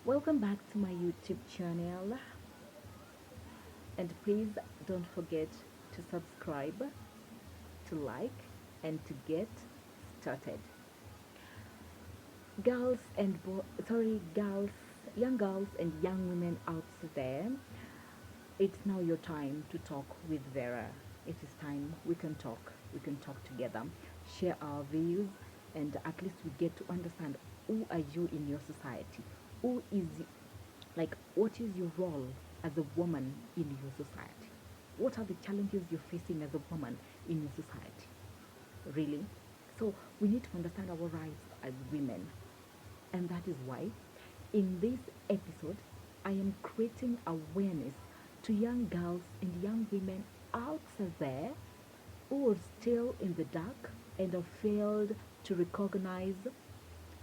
Welcome back to my YouTube channel, and please don't forget to subscribe, to like, and to get started. Girls, young girls and young women out there, it's now your time to talk with Vera. It is time we can talk together, share our views, and at least we get to understand who are you in your society, who is what is your role as a woman in your society, what are the challenges you're facing as a woman in your society, really. So we need to understand our rights as women, and that is why in this episode I am creating awareness to young girls and young women out there who are still in the dark and have failed to recognize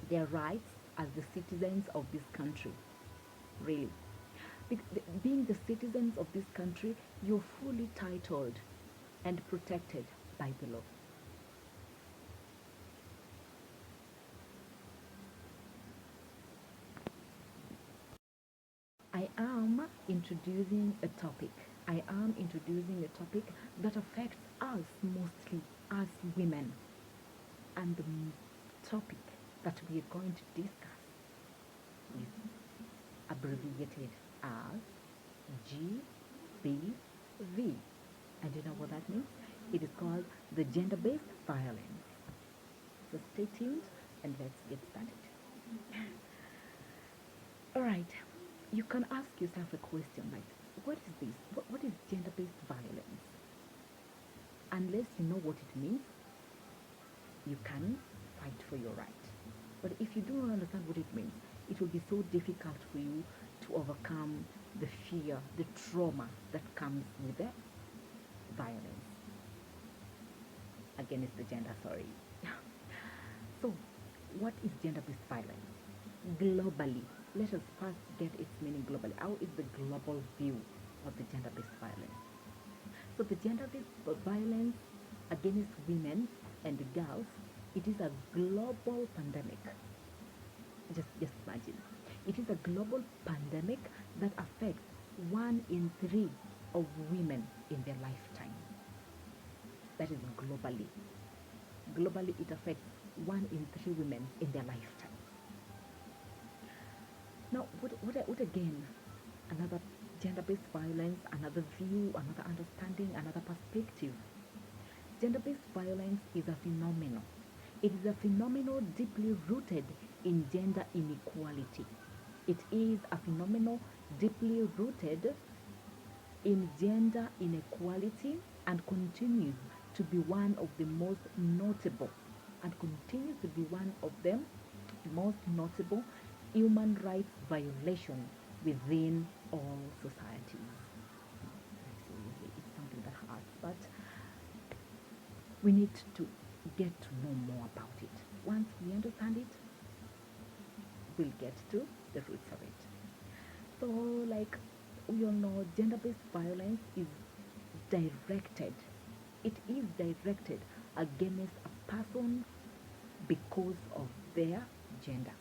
their rights as the citizens of this country, really. Being the citizens of this country, you're fully titled and protected by the law. I am introducing a topic. I am introducing a topic that affects us mostly as women. And the topic that we are going to discuss is abbreviated as GBV. And you know what that means? It is called the gender-based violence. So stay tuned and let's get started. All right, you can ask yourself a question like, what is this? What is gender-based violence? Unless you know what it means, you can fight for your right. But if you do not understand what it means, it will be so difficult for you to overcome the fear, the trauma that comes with the violence against the gender, sorry. So, what is gender-based violence? Globally, let us first get its meaning globally. How is the global view of the gender-based violence? So the gender-based violence against women and girls, it is a global pandemic. Just imagine. It is a global pandemic that affects 1 in 3 of women in their lifetime. That is globally. Globally, it affects 1 in 3 women in their lifetime. Now, what again? Another gender-based violence, another view, another understanding, another perspective. Gender-based violence is a phenomenon. It is a phenomenon deeply rooted in gender inequality. It is a phenomenon deeply rooted in gender inequality and continues to be one of the most notable human rights violations within all societies. Seriously, it's something that hurts, but we need to get to know more about it. Once we understand it, we'll get to the roots of it. So, like we all know, gender-based violence is directed. It is directed against a person because of their gender.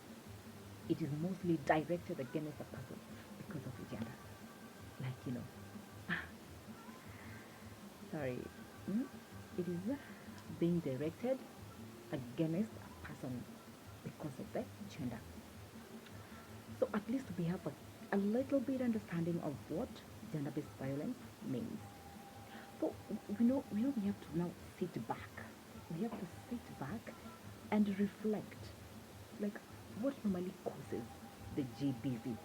It is mostly directed against a person because of the gender. Like, sorry, it is being directed against a person because of their gender. So at least we have a little bit understanding of what gender-based violence means. So we know we have to now sit back. We have to sit back and reflect, like what normally causes the GBV.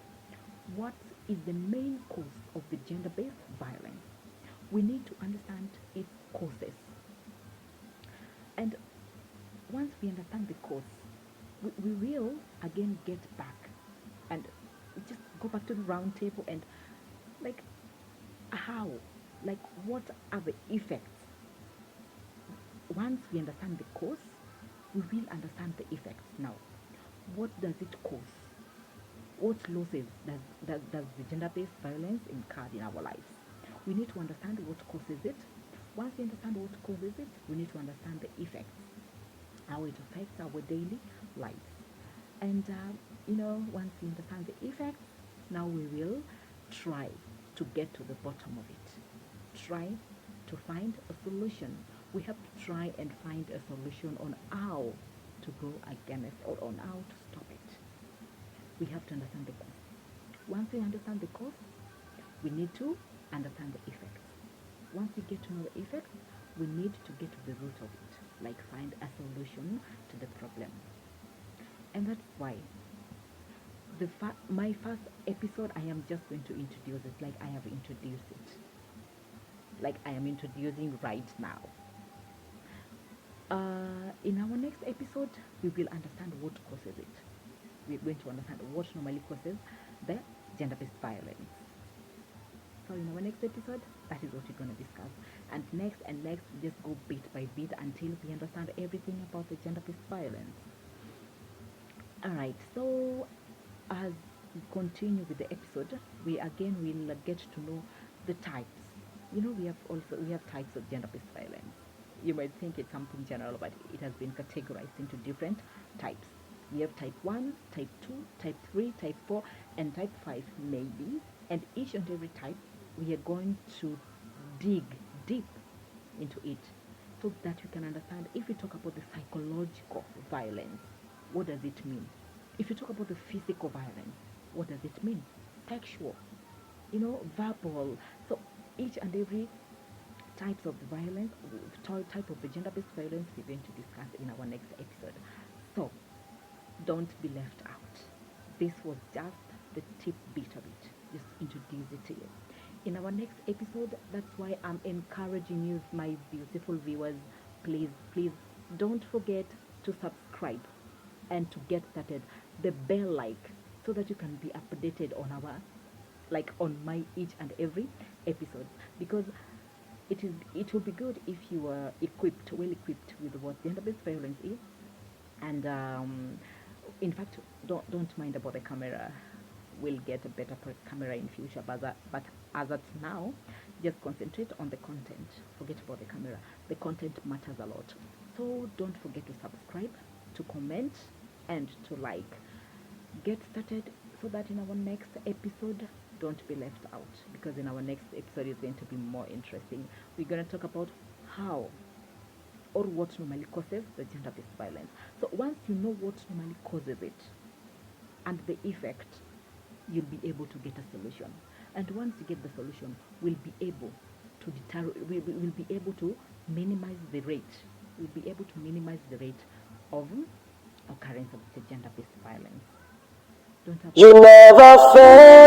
What is the main cause of the gender-based violence? We need to understand its causes. And once we understand the cause, we will again get back and just go back to the round table and like how, like what are the effects. Once we understand the cause, we will understand the effects. Now, what does it cause? What losses does the gender-based violence incur in our lives? We need to understand what causes it. Once we understand what causes it, we need to understand the effects, how it affects our daily lives. And Once we understand the effects, now we will try to get to the bottom of it. Try to find a solution. We have to try and find a solution on how to go against or on how to stop it. We have to understand the cause. Once we understand the cause, we need to understand the effects. Once we get to know the effects, we need to get to the root of it, like find a solution to the problem. And that's why my first episode, I am just going to introduce it like I have introduced it, like I am introducing right now. In our next episode, we will understand what causes it. We're going to understand what normally causes the gender-based violence. So in our next episode, that is what we're going to discuss. And next, we just go bit by bit until we understand everything about the gender-based violence. Alright, so as we continue with the episode, we again will get to know the types. We have types of gender-based violence. You might think it's something general, but it has been categorized into different types. We have type 1, type 2, type 3, type 4, and type 5 maybe. And each and every type, we are going to dig deep into it so that you can understand. If we talk about the psychological violence, what does it mean? If you talk about the physical violence, what does it mean? Sexual, verbal. So each and every types of the violence, type of the gender-based violence, we're going to discuss in our next episode. So don't be left out. This was just the tip bit of it. Just introduce it to you. In our next episode, that's why I'm encouraging you, my beautiful viewers, please don't forget to subscribe and to get started the bell like so that you can be updated on on my each and every episode, because it will be good if you are well equipped with what gender-based violence is. And in fact, don't mind about the camera. We'll get a better camera in future, but as at now, just concentrate on the content. Forget about the camera. The content matters a lot. So don't forget to subscribe, to comment, and to like. Get started so that in our next episode, don't be left out, because in our next episode is going to be more interesting. We're going to talk about how or what normally causes the gender-based violence. So once you know what normally causes it and the effect, you'll be able to get a solution. And once you get the solution, we'll be able to minimize the rate. We'll be able to minimize the rate of occurrence of the gender-based violence. Don't have you never fail.